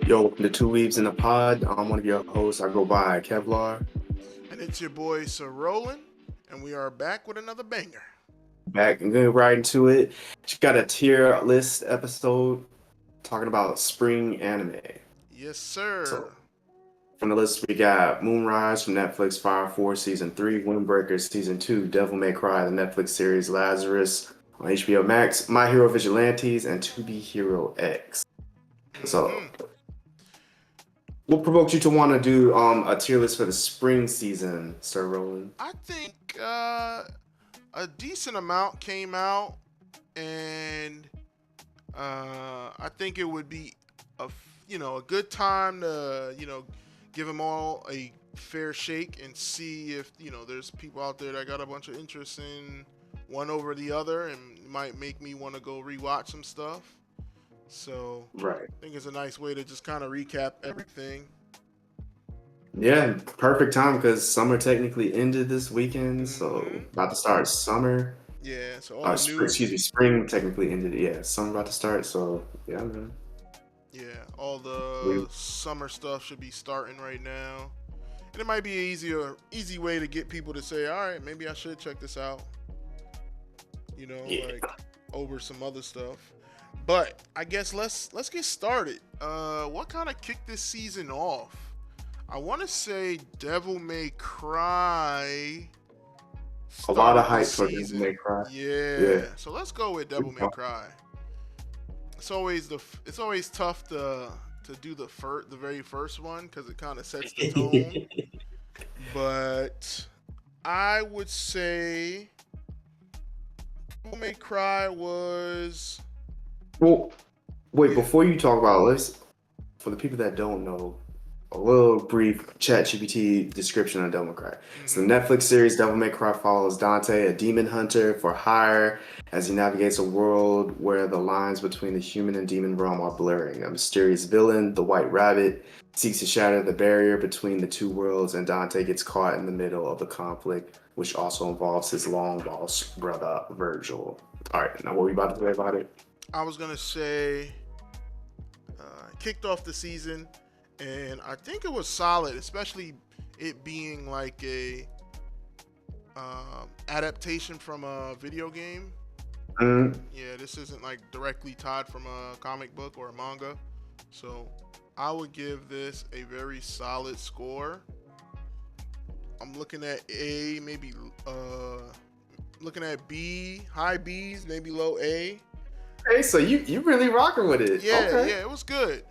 Yo, the two weaves in the pod. I'm one of your hosts. I go by Kevlar. And it's your boy Sir Roland, and we are back with another banger. Back and going right into it. She got a tier list episode talking about spring anime. Yes, sir. So from the list we got Moonrise from Netflix, Fire Force Season 3, Windbreaker Season 2, Devil May Cry, the Netflix series Lazarus on HBO Max, My Hero Vigilantes, and To Be Hero X. So hmm what provoked you to want to do a tier list for the spring season, Sir Roland? I think a decent amount came out, and I think it would be a good time to give them all a fair shake and see if there's people out there that got a bunch of interest in one over the other and might make me want to go rewatch some stuff. So Right. I think it's a nice way to just kind of recap everything. Yeah, perfect time because summer technically ended this weekend, so hmm about to start summer. Yeah, so all the Excuse new, me, spring technically ended. Yeah, summer about to start. So yeah, man. yeah, all We, the summer stuff should be starting right now, and it might be an easy way to get people to say, all right, maybe I should check this out. yeah. Like over some other stuff. But I guess let's get started. What kind of kicked this season off? I want to say Devil May Cry A lot of started the hype for Devil season. May Cry. Yeah, Yeah. so let's go with Devil May Cry. It's always tough to do the very first one because it kind of sets the tone. But I would say Devil May Cry was Well, wait, yeah. before you talk about this, for the people that don't know, a little brief ChatGPT description of Devil May Cry. So the hmm Netflix series Devil May Cry follows Dante, a demon hunter for hire, as he navigates a world where the lines between the human and demon realm are blurring. A mysterious villain, the White Rabbit, seeks to shatter the barrier between the two worlds, and Dante gets caught in the middle of the conflict, which also involves his long lost brother Virgil. All right, now what are we about to say about it? I was gonna say kicked off the season, and I think it was solid, especially it being like a adaptation from a video game. Mm, Yeah, this isn't like directly tied from a comic book or a manga, so I would give this a very solid score. I'm looking at A, maybe looking at B, high B's, maybe low A. okay, so you really rocking with it. Yeah, Okay, yeah, it was good.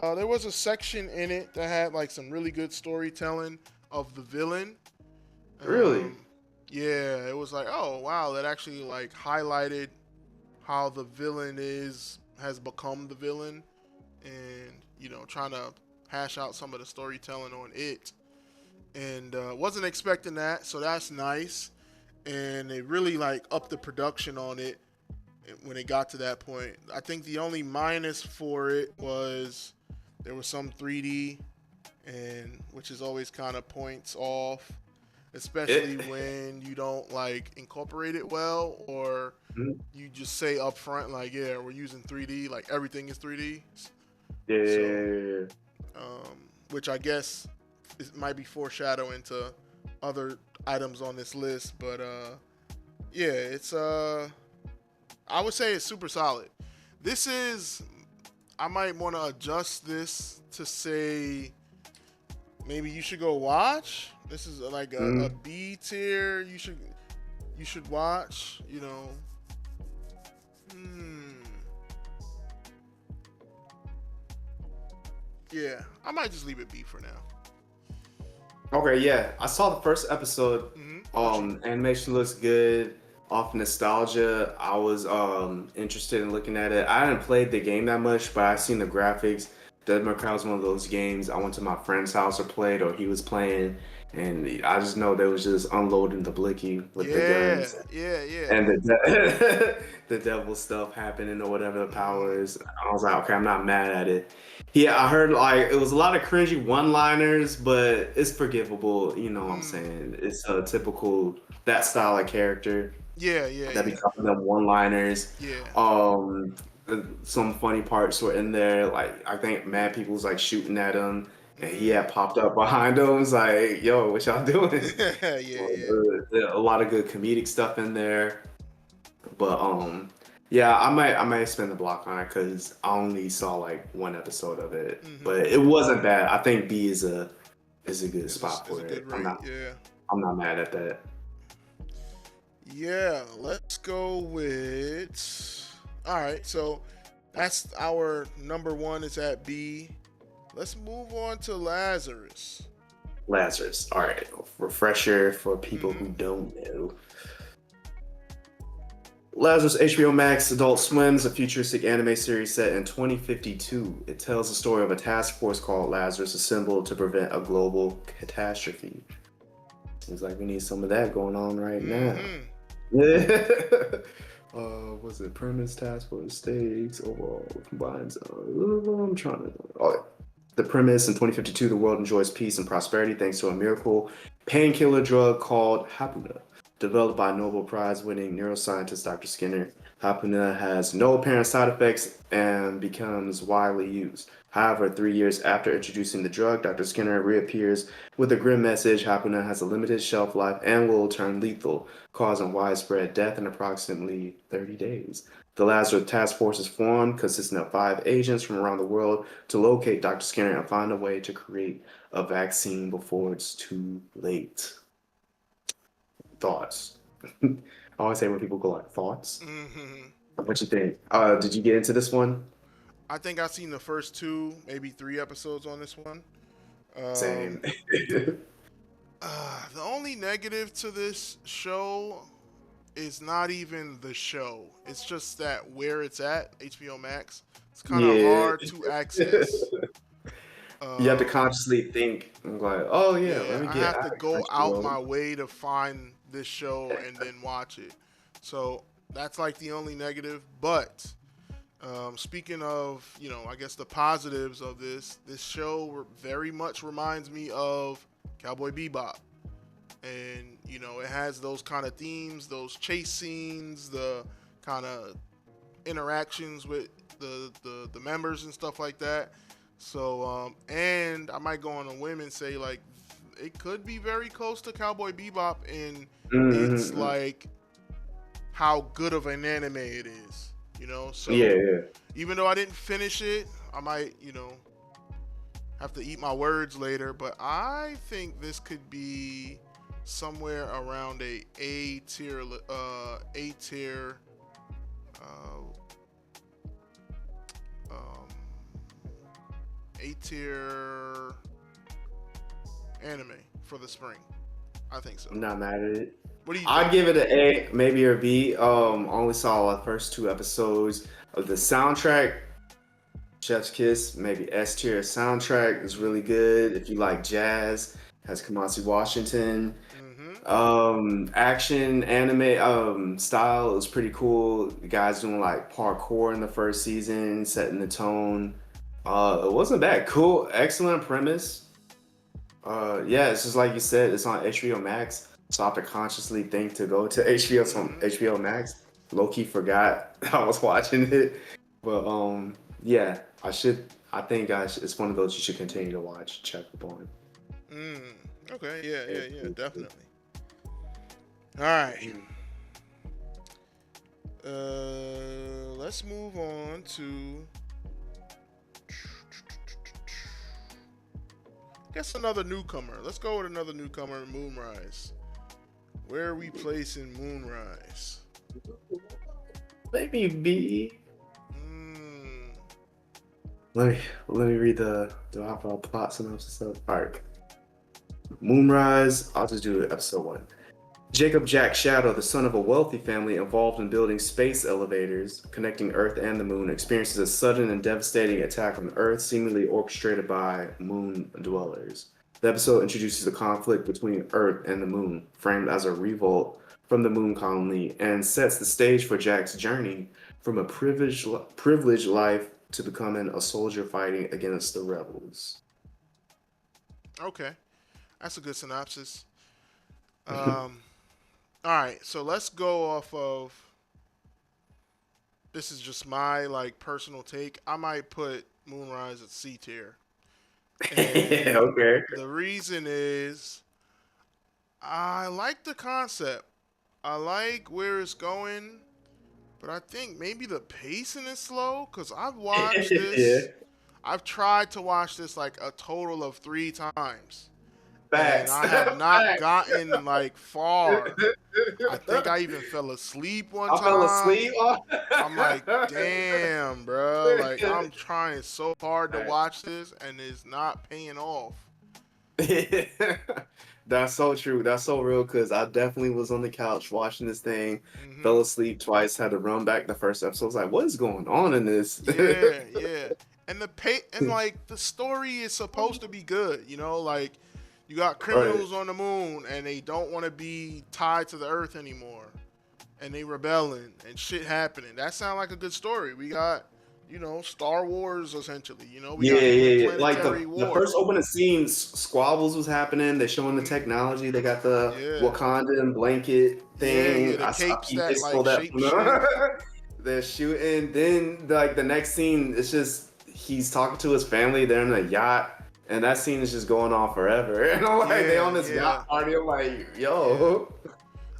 There was a section in it that had like some really good storytelling of the villain. really? Um, yeah, it was like, oh wow, that actually like highlighted how the villain has become the villain, and trying to hash out some of the storytelling on it. And wasn't expecting that, so that's nice. And they really like upped the production on it when it got to that point. I think the only minus for it was there was some 3D, and which is always kind of points off, especially It. when you don't like incorporate it well, or Mm, you just say up front like, yeah, we're using 3D, like everything is 3D. So, yeah. which I guess might be foreshadowing to other items on this list, but yeah, it's I would say it's super solid. This is I might want to adjust this to say maybe you should go watch. This is like a Mm. B tier. You should watch. Hmm. Yeah, I might just leave it B for now. Okay, yeah. I saw the first episode. What you? Animation looks good. Off nostalgia, I was interested in looking at it. I hadn't played the game that much, but I seen the graphics. Dead May Cry was one of those games I went to my friend's house or played, or he was playing, and I just know they was just unloading the blicky with the Yeah, guns yeah, yeah. and the the devil stuff happening or whatever the power hmm is. I was like, okay, I'm not mad at it. Yeah, I heard like it was a lot of cringy one-liners, but it's forgivable. You know what I'm Mm. saying? It's a typical that style of character Yeah, yeah, that be yeah, talking them one-liners. yeah. Um, some funny parts were in there. Like I think mad people was like shooting at him, and he Mm. had popped up behind him. It's like, yo, what y'all doing? Yeah, yeah. A lot of good comedic stuff in there. But yeah, I might spend the block on it because I only saw like one episode of it, Hmm. but it wasn't bad. I think B is a good spot It's for a it. good rate. Yeah. I'm not mad at that. Yeah. Let's go with. All right. So that's our number one is at B. Let's move on to Lazarus. Lazarus. All right, refresher for people Hmm. who don't know. Lazarus HBO Max Adult Swim's a futuristic anime series set in 2052. It tells the story of a task force called Lazarus assembled to prevent a global catastrophe. Seems like we need some of that going on right now. Hmm. Yeah. Was it premise, task force, stakes, overall combines? I'm trying to. Oh, yeah. The premise in 2052, the world enjoys peace and prosperity thanks to a miracle painkiller drug called Hapuna, developed by Nobel Prize winning neuroscientist Dr. Skinner. Hapuna has no apparent side effects and becomes widely used. However, 3 years after introducing the drug, Dr. Skinner reappears with a grim message: Hapuna has a limited shelf life and will turn lethal, causing widespread death in approximately 30 days. The Lazarus Task Force is formed, consisting of 5 agents from around the world, to locate Dr. Skinner and find a way to create a vaccine before it's too late. Thoughts? I always say when people go like thoughts. Hmm. What you think? Did you get into this one? I think I've seen the first two, maybe three episodes on this one. Same. Um, the only negative to this show is not even the show. It's just that where it's at, HBO Max, it's kind of Yeah. hard to access. You have to Um, consciously think, I'm like, oh yeah, yeah, let me I get have to go out actual. my way to find this show and then watch it. So that's like the only negative. But speaking of, I guess the positives of this show very much reminds me of Cowboy Bebop. And, it has those kind of themes, those chase scenes, the kind of interactions with the members and stuff like that. So, and I might go on a whim and say, like, it could be very close to Cowboy Bebop in its, Mm-hmm. like, how good of an anime it is, Yeah, So, yeah. even though I didn't finish it, I might, have to eat my words later, but I think this could be somewhere around A tier, A tier, uh, um, A tier anime for the spring. I think so. I'm not mad at it. What do you I'd think? give it an A, maybe a B. Only saw the first 2 episodes of the soundtrack. Chef's Kiss, maybe S tier. Soundtrack is really good. If you like jazz, has Kamasi Washington. Mm-hmm. Action anime style is pretty cool. The guys doing like parkour in the first season, setting the tone. It wasn't bad. Cool, excellent premise. Yeah, it's just like you said, it's on HBO Max. So I have to consciously think to go to HBO from Mm-hmm. HBO Max. Low-key forgot I was watching it. But yeah, I think it's one of those you should continue to watch, check up on. Mm. Okay. Yeah. Yeah. Yeah. Definitely. All right. Let's move on to guess another newcomer. Let's go with another newcomer, Moonrise. Where are we placing Moonrise? Maybe B. Mm, Let me read the overall plot synopsis of. All right, Moonrise. I'll just do episode 1. Jacob Jack Shadow, the son of a wealthy family involved in building space elevators connecting Earth and the Moon, experiences a sudden and devastating attack on Earth, seemingly orchestrated by Moon dwellers. The episode introduces the conflict between Earth and the Moon, framed as a revolt from the Moon colony, and sets the stage for Jack's journey from a privileged life to becoming a soldier fighting against the rebels. okay, that's a good synopsis. Um, all right, so let's go off of this is just my like personal take. I might put Moonrise at C tier, and Okay. the reason is I like the concept. I like where it's going, but I think maybe the pacing is slow because I've watched Yeah. this. I've tried to watch this like a total of 3 times, and Facts. I have not Facts. gotten like far. I think I even fell asleep one I fell asleep. time. I'm like, damn, bro. Like, I'm trying so hard to watch this, and it's not paying off. That's so true. That's so real because I definitely was on the couch watching this thing, Hmm. fell asleep twice, had to run back the first episode. I was like, what is going on in this? Yeah, yeah. And like the story is supposed to be good, you know, like you got Right. criminals on the moon and they don't want to be tied to the earth anymore. And they rebelling and shit happening. That sounds like a good story. We got, Star Wars essentially. We Yeah, got yeah, yeah. Like interplanetary the war. first opening scene, squabbles was happening. They're showing the Hmm. technology. They got the Yeah. Wakandan blanket Yeah, yeah, thing. the I capes peeped they that stole like that shape from shift. the they're shooting. Then like the next scene, it's just he's talking to his family. They're in a yacht, and that scene is just going on forever. And I'm like, they Yeah, on this yeah, yacht party. I'm like, yeah. yo.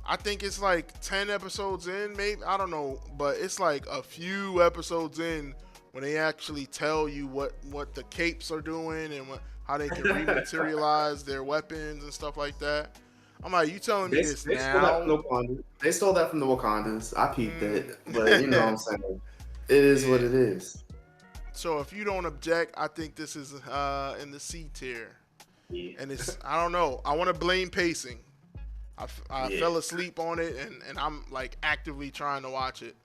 I think it's like 10 episodes in, maybe. I don't know, but it's like a few episodes in when they actually tell you what the capes are doing and how they can rematerialize their weapons and stuff like that. I'm like, you telling me this They stole that from now? the Wakandans. They stole that from the Wakandans. I peeped Mm. it, but you know what I'm saying. It is what Yeah. it is. So if you don't object, I think this is in the C tier. Yeah. And it's, I don't know. I want to blame pacing. I Yeah. fell asleep on it, and I'm like actively trying to watch it.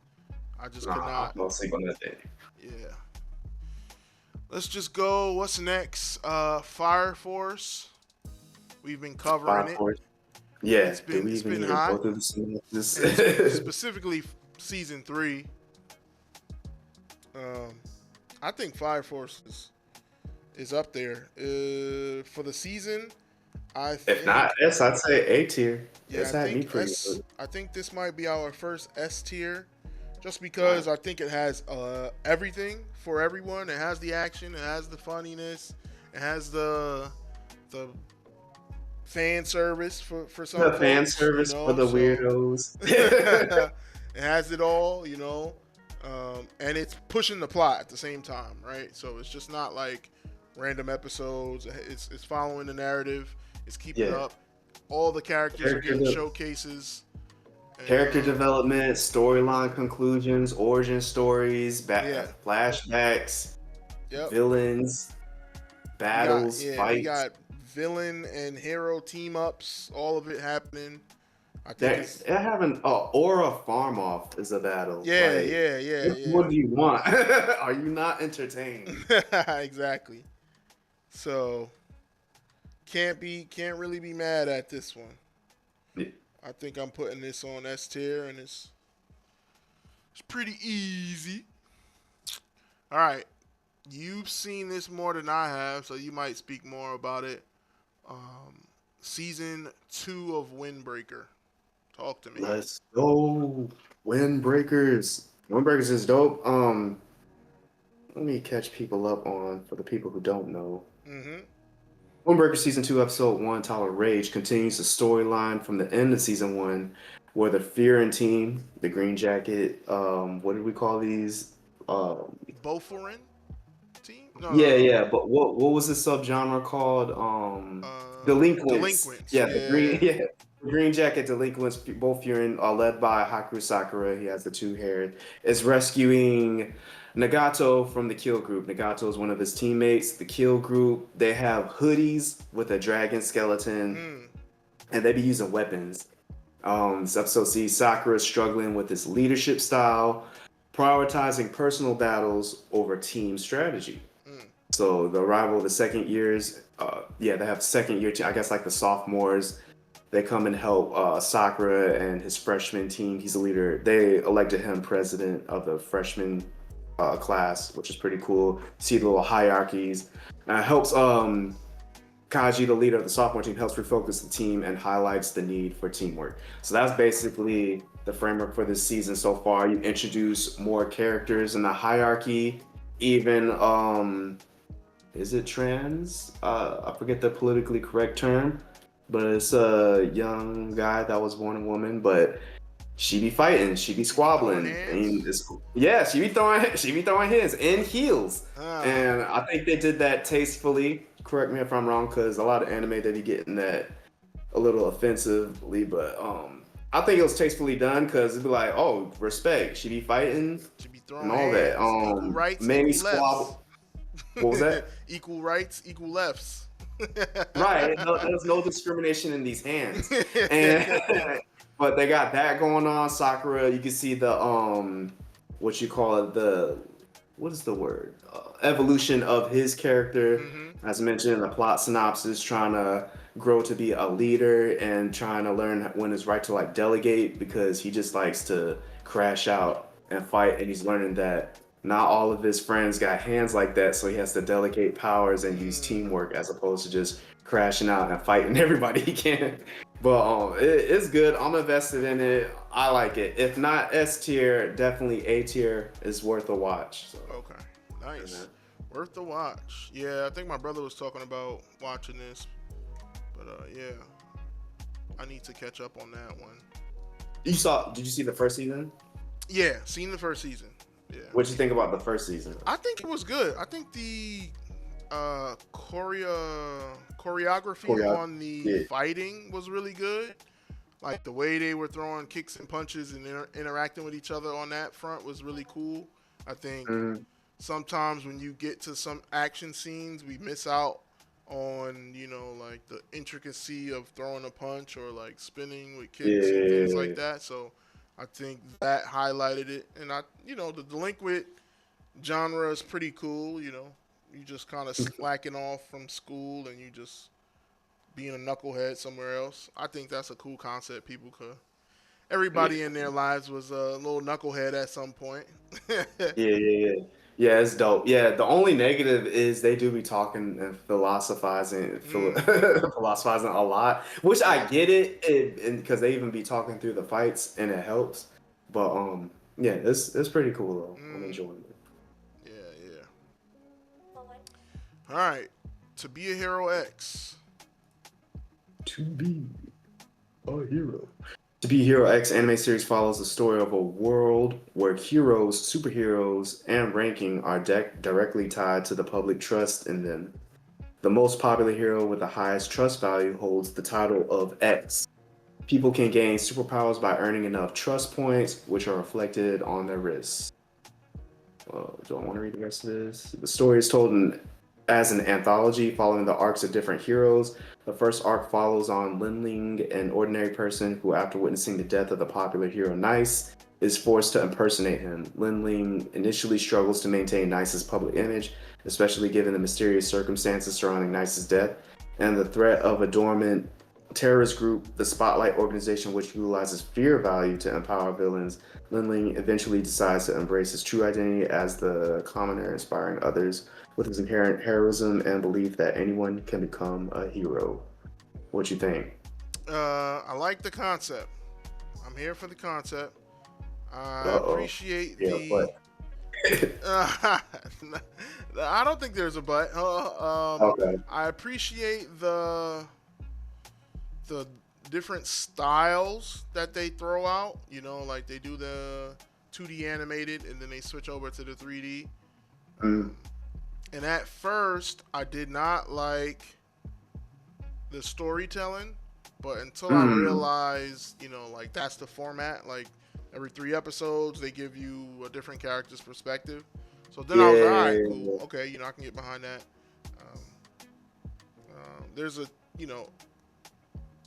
I just could Nah, I not. fell asleep on that day. Yeah. Let's just go. What's next? Fire Force. We've been covering Fire it. Force. Yeah. It's Do been we it's even been need to go hot, through the synopsis? specifically season 3. Um, I think Fire Force is up there for the season. I If not think S, I'd say A tier. Yeah, S I had me think pretty good. I think this might be our first S tier, just Right. because I think it has everything for everyone. It has the action, it has the funniness, it has the fan service for some The fan folks, service for the So weirdos. it has it all, and it's pushing the plot at the same time, right? So it's just not like random episodes. It's following the narrative. It's keeping Yeah. up. All the characters are Character, getting de- showcases. And character development, storyline conclusions, origin stories, yeah, flashbacks, yep. villains, battles, We fights. got villain and hero team ups. All of it happening. I think it's They're having Aura Farm Off is a battle. yeah, Like, yeah, yeah, what do you want? Are you not entertained? yeah. Exactly. So can't really be mad at this one. Yeah. I think I'm putting this on S tier, and it's pretty easy. All right, you've seen this more than I have, so you might speak more about it. Um, season 2 of Windbreaker. Talk to me. Let's go. Windbreakers. Windbreakers is dope. Let me catch people up on for the people who don't know. Mm-hmm. Windbreaker season 2, episode 1, Tower Rage continues the storyline from the end of season 1, where the Fearing team, the Green Jacket, what did we call these? Um, Boforin team? No, no, Yeah, no. yeah, but what was the subgenre called? Delinquents. Delinquents. Yeah, the green Yeah. yeah, the Green Jacket Delinquents, both Furin, led by Haku Sakura. He has the two haired. Is rescuing Nagato from the Kill Group. Nagato is one of his teammates. The Kill Group, they have hoodies with a dragon skeleton, Mm. and they be using weapons. This episode sees Sakura struggling with his leadership style, prioritizing personal battles over team strategy. Mm. So the arrival of the second years, they have second year, I guess like the sophomores, they come and help Sakura and his freshman team. He's a leader. They elected him president of the freshman class, which is pretty cool. See the little hierarchies. Helps Kaji, the leader of the sophomore team, helps refocus the team and highlights the need for teamwork. So that's basically the framework for this season so far. You introduce more characters in the hierarchy, even is it trans? I forget the politically correct term, but it's a young guy that was born a woman, but she be fighting, she be Throwing squabbling, and hands. yeah, she be throwing hands in heels, Ah. and I think they did that tastefully. Correct me if I'm wrong, because a lot of anime they be getting that a little offensively, but I think it was tastefully done because it'd be like, oh, respect, she be fighting Should be and throwing all that. hands. Equal rights, Mamie equal lefts. squabble. What was that? Equal rights, equal lefts. Right. No, there's no discrimination in these hands. And but they got that going on. Sakura, you can see the what you call it, the what is the word? Evolution of his character. Hmm. As mentioned in the plot synopsis, trying to grow to be a leader and trying to learn when it's right to like delegate because he just likes to crash out and fight and he's learning that not all of his friends got hands like that, so he has to delegate powers and use teamwork as opposed to just crashing out and fighting everybody he can. But it's good. I'm invested in it. I like it. If not S tier, definitely A tier is worth a watch. So, Okay, nice. Worth the watch. Yeah, I think my brother was talking about watching this, but yeah, I need to catch up on that one. did you see the first season? Yeah, seen the first season. Yeah, What'd you think about the first season? I think it was good. I think the choreography on the Yeah. fighting was really good. Like the way they were throwing kicks and punches and interacting with each other on that front was really cool. I think Mm, sometimes when you get to some action scenes, we miss out on, like the intricacy of throwing a punch or like spinning with kicks and things like yeah. that. So I think that highlighted it. And the link with genre is pretty cool. You just kind of slacking off from school and you just being a knucklehead somewhere else. I think that's a cool concept. People could. Everybody in their lives was a little knucklehead at some point. Yeah. Yeah, it's dope. Yeah, the only negative is they do be talking and philosophizing, Mm, philosophizing a lot, which I yeah. get it, because they even be talking through the fights and it helps. But yeah, it's pretty cool though. I'm Mm, enjoying it. yeah. Yeah. All right. To be a hero X. To be a hero. To Be Hero X anime series follows the story of a world where heroes, superheroes, and ranking are directly tied to the public trust in them. The most popular hero with the highest trust value holds the title of X. People can gain superpowers by earning enough trust points, which are reflected on their wrists. Do I want to read the rest of this? The story is told as an anthology following the arcs of different heroes. The first arc follows on Linling, an ordinary person who, after witnessing the death of the popular hero Nice, is forced to impersonate him. Linling initially struggles to maintain Nice's public image, especially given the mysterious circumstances surrounding Nice's death and the threat of a dormant terrorist group, the Spotlight organization, which utilizes fear value to empower villains. Linling eventually decides to embrace his true identity as the commoner, inspiring others with his inherent heroism and belief that anyone can become a hero. What you think? I like the concept. I'm here for the concept. I Uh-oh. appreciate Yeah, the. but I don't think there's a but. okay. I appreciate the different styles that they throw out. Like they do the 2D animated and then they switch over to the 3D. Mm, Um, and at first, I did not like the storytelling, but until I mm, realized, like that's the format. Like every 3 episodes, they give you a different character's perspective. So then I was like, all right, cool, yeah. okay, I can get behind that. Um, there's a you know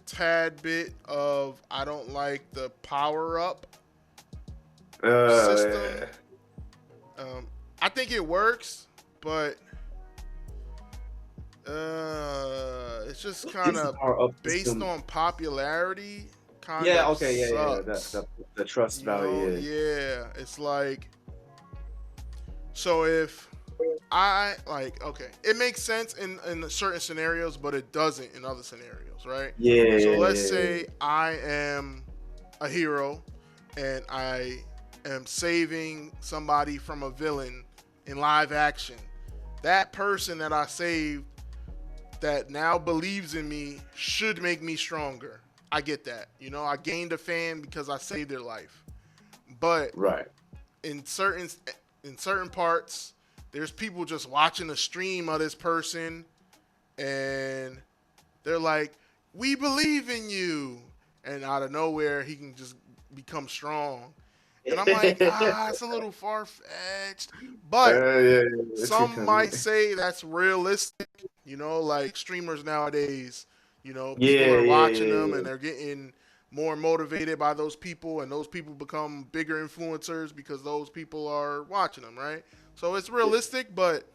tad bit of I don't like the power up system. Uh, Um, I think it works, but it's just kind it's the of power up based system. on popularity. Kind Yeah, of okay, yeah. sucks. The trust value, yeah. Yeah. It's like, so if I like okay. It makes sense in certain scenarios, but it doesn't in other scenarios, right? Yeah, So let's yeah, yeah, say I am a hero and I am saving somebody from a villain in live action. That person that I saved that now believes in me should make me stronger. I get that. You know, I gained a fan because I saved their life. But right. in certain parts, there's people just watching the stream of this person and they're like, "We believe in you," and out of nowhere he can just become strong. And I'm like, it's a little far fetched, but Yeah, it's some becoming. might say that's realistic. You know, like streamers nowadays, you know, people Yeah, are yeah, watching yeah, them yeah. and they're getting more motivated by those people, and those people become bigger influencers because those people are watching them, right? So it's realistic, but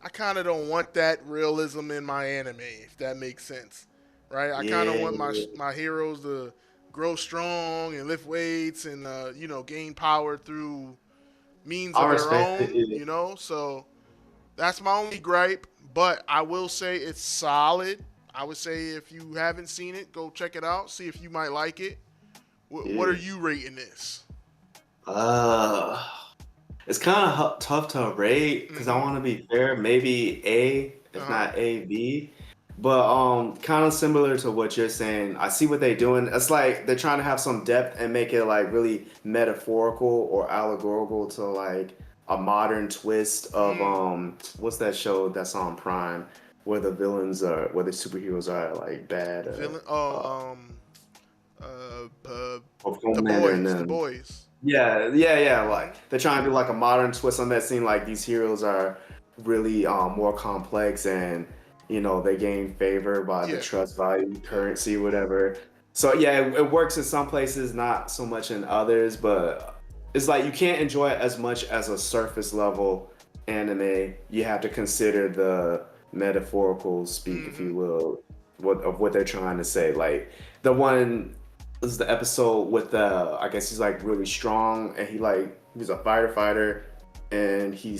I kind of don't want that realism in my anime, if that makes sense, right? I kind of Yeah, want my heroes to grow strong and lift weights and you know, gain power through means I of their respect it. own, Yeah. you know. So that's my only gripe, but I will say it's solid. I would say if you haven't seen it, go check it out. See if you might like it. What are Yeah. you rating this? Uh, it's kind of tough to rate because I Mm-hmm. want to be fair. Maybe A, Uh if huh. not A, B. But kind of similar to what you're saying. I see what they're doing. It's like they're trying to have some depth and make it like really metaphorical or allegorical to like a modern twist of Mm. what's that show that's on Prime where the villains are where the superheroes are like bad Villain. of The Homelander and boys. The them. boys. Yeah, yeah, yeah. Mm-hmm. Like they're trying to do like a modern twist on that scene. Like these heroes are really more complex, and they gain favor by the Yeah. trust value Yeah. currency, whatever. So yeah, it works in some places, not so much in others. But it's like you can't enjoy it as much as a surface level anime. You have to consider the metaphorical speak, if Mm-hmm. you will, what they're trying to say. Like the one this is the episode with the I guess he's like really strong and he's a firefighter and he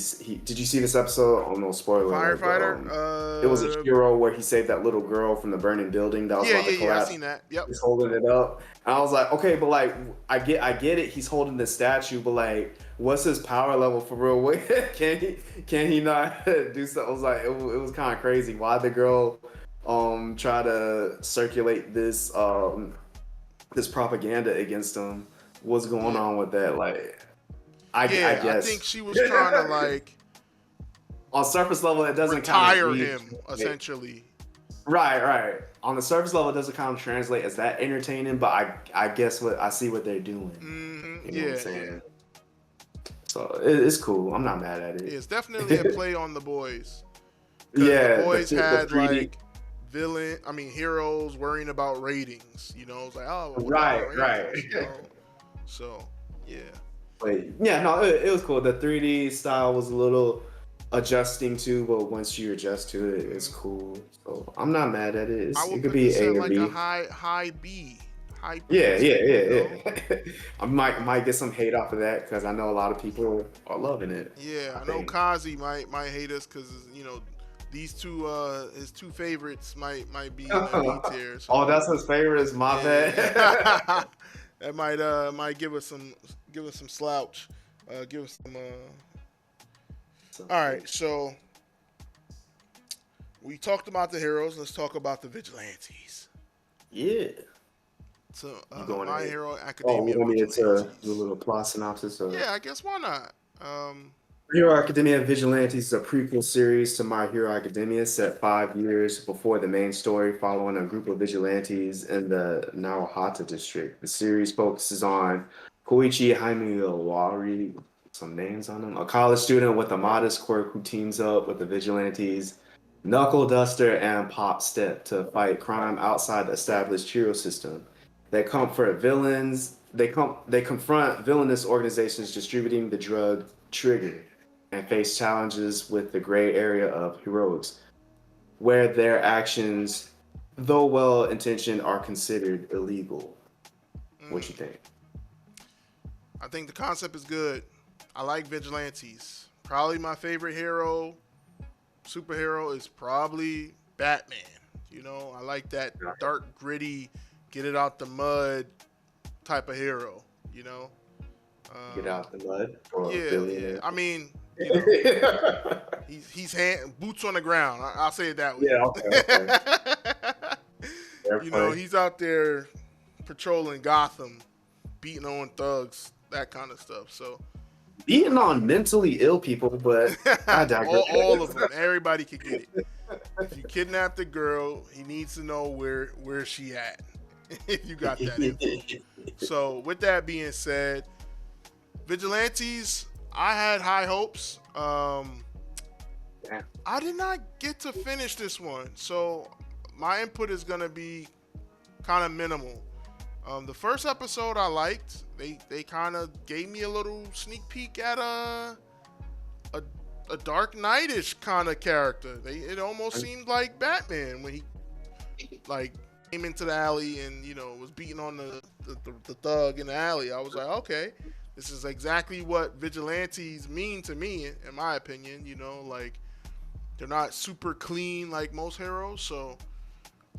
did you see this episode? Oh no, spoiler alert, but Firefighter. it was a hero where he saved that little girl from the burning building that was Yeah, about to yeah, yeah. I collapse. seen that. Yep. He's holding it up. And I was like, okay, but like I get it, he's holding the statue, but like what's his power level for real? Can he not do something? I was like it was kind of crazy. Why the girl try to circulate this propaganda against him. What's going Yeah. on with that? Like, I Yeah. I think guess she was trying to like on surface level, it doesn't kind of retire read. him essentially. Right, right. On the surface level, it doesn't kind of translate as that entertaining, but I guess what I see what they're doing. Mm-hmm. You know what I'm Yeah. Yeah. saying? So it's cool. I'm not mad at It's definitely a it. play on the boys because the Yeah, boys the had 3D. like heroes worrying about ratings. You know, it's like, oh, well, what about our Right, right. ratings? You know, so yeah, Wait, yeah, no, it was cool. The 3D style was a little adjusting to, but once you adjust to it, it's hmm cool. So I'm not mad at it. I It would could put be this A at or like a B. high B, high B Yeah, yeah, tier. You yeah, know, yeah. I might um, get some hate off of that because I know a lot of people are loving it. yeah, I I know think. Kazi might hate us because you know these two his two favorites might be in that B tier. Oh, So that's his favorite. Is my bad. yeah, that might give us some slouch. Give us some. So, All right, so we talked about the heroes. Let's talk about the vigilantes. yeah, So, you going My ahead? Hero Oh, we Academia want me to do a Vigilantes. little plot synopsis of Yeah, I guess why not? Um, My Hero Academia Vigilantes is a prequel series to My Hero Academia set 5 years before the main story, following a group of vigilantes in the Naohata district. The series focuses on Koichi Himewari, some names on him, a college student with a modest quirk who teams up with the vigilantes Knuckle Duster and Pop Step to fight crime outside the established hero system. They confront villainous organizations distributing the drug Trigger and face challenges with the gray area of heroics, where their actions, though well intentioned, are considered illegal. What mm, you think? I think the concept is good. I like vigilantes. probably my favorite superhero is probably Batman. You know, I like that dark, gritty, get it out the mud type of hero. You know, Get um, out the mud or yeah, yeah. billionaire. I mean, Yeah, he's boots on the ground. I'll say it that way. okay. Fair play. He's out there patrolling Gotham, beating on thugs, that kind of stuff. So Beating on mentally ill people, but I digress. all of them, everybody could get it. If you kidnap the girl, he needs to know where she at. If you got that info. So with that being said, Vigilantes, I had high hopes. Yeah. I did not get to finish this one, so my input is gonna be kind of minimal. The first episode I liked. They kind of gave me a little sneak peek at a Dark Knight-ish kind of character. It almost seemed like Batman when he like came into the alley and was beating on the thug in the alley. I was like, okay, this is exactly what vigilantes mean to me, in my opinion. Like they're not super clean like most heroes, so.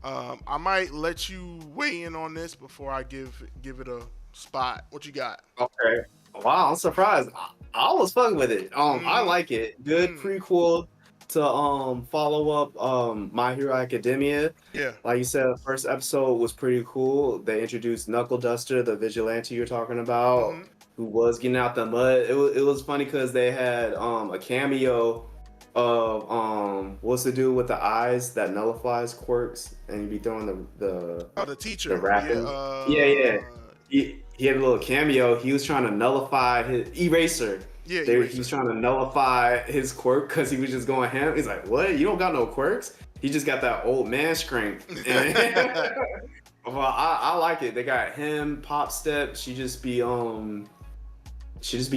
I might let you weigh in on this before I give it a spot. What you got? Okay. Wow, I'm surprised. I was fucking with it. I like it. Good prequel to follow up My Hero Academia. Yeah. Like you said, the first episode was pretty cool. They introduced Knuckle Duster, the vigilante you're talking about, who was getting out the mud. It was funny because they had a cameo of what's the dude with the eyes that nullifies quirks and he'd be throwing the teacher. the rapping. Yeah. He had a little cameo. He was trying to nullify his eraser. Yeah, he was trying to nullify his quirk because he was just going ham. He's like, "What? You don't got no quirks? He just got that old man strength." Well, I like it. They got him, Pop Step. She just be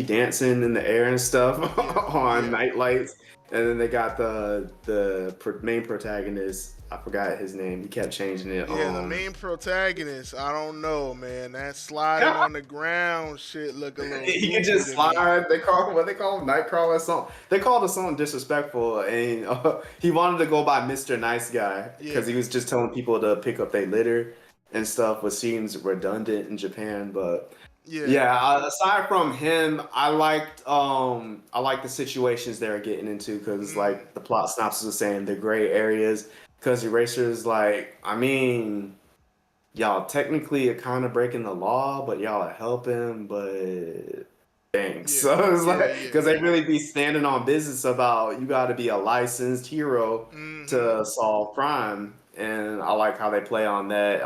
dancing in the air and stuff on night lights. And then they got the main protagonist. I forgot his name. He kept changing it. Yeah, the main protagonist. I don't know, man. That sliding on the ground shit look a little. He can just slide. They call him Nightcrawler. Something. They called him something disrespectful, and he wanted to go by Mr. Nice Guy because he was just telling people to pick up their litter and stuff, which seems redundant in Japan, but. Yeah. Aside from him, I liked the situations they were getting into because like the plot synopsis was saying the gray areas. Because Eraser's like, I mean, y'all technically are kind of breaking the law, but y'all are helping, but thanks. So it's like because they really be standing on business about you got to be a licensed hero to solve crime, and I like how they play on that.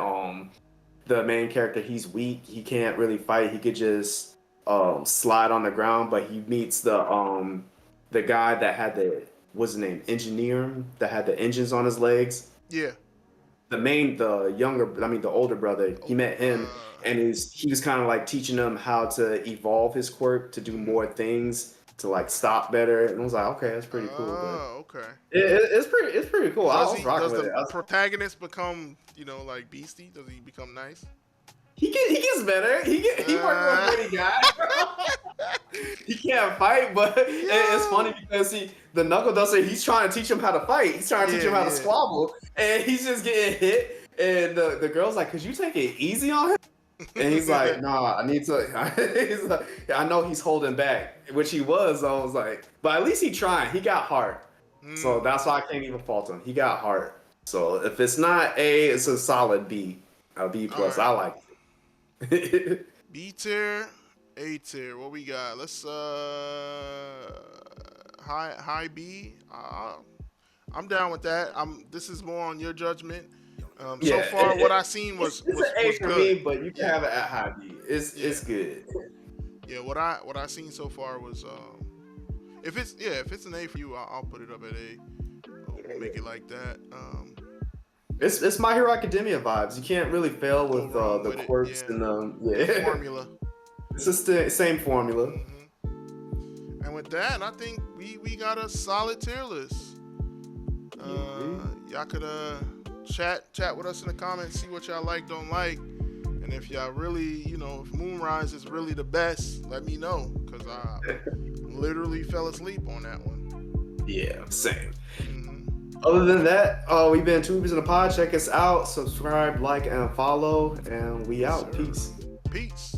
The main character, he's weak. He can't really fight. He could just slide on the ground. But he meets the guy that had what's his name? Engineer that had the engines on his legs. Yeah. The older brother. He met him, and he was kind of like teaching him how to evolve his quirk to do more things to like stop better. And I was like, okay, that's pretty cool. Oh, okay. It's pretty cool. Does the protagonist become like Beastie? Does he become nice? He gets better. He works with a guy. He can't fight, but it's funny because the Knuckle Duster, he's trying to teach him how to fight. He's trying to teach him how to squabble, and he's just getting hit. And the girl's like, "Could you take it easy on him?" And he's like, "Nah, I need to." He's like, I know he's holding back, which he was. I was like, but at least he trying. He got heart, so that's why I can't even fault him. He got heart. So if it's not A, it's a solid B, a B plus. Right. I like it. B tier, A tier. What we got? Let's high B. I'm down with that. This is more on your judgment. So far, what I seen was an A for me, but you can have it at high B. It's good. Yeah, what I seen so far was if it's an A for you, I'll put it up at A. We'll make it like that. It's My Hero Academia vibes. You can't really fail with the quirks and the formula. It's just the same formula. Mm-hmm. And with that, I think we got a solid tier list. Y'all could chat with us in the comments, see what y'all like, don't like, and if y'all really, if Moonrise is really the best, let me know, because I'm literally fell asleep on that one. Yeah, same. Mhm. Other than that, we've been Two Movies in a Pod. Check us out, subscribe, like, and follow, and we Yes, out. sir. Peace. Peace.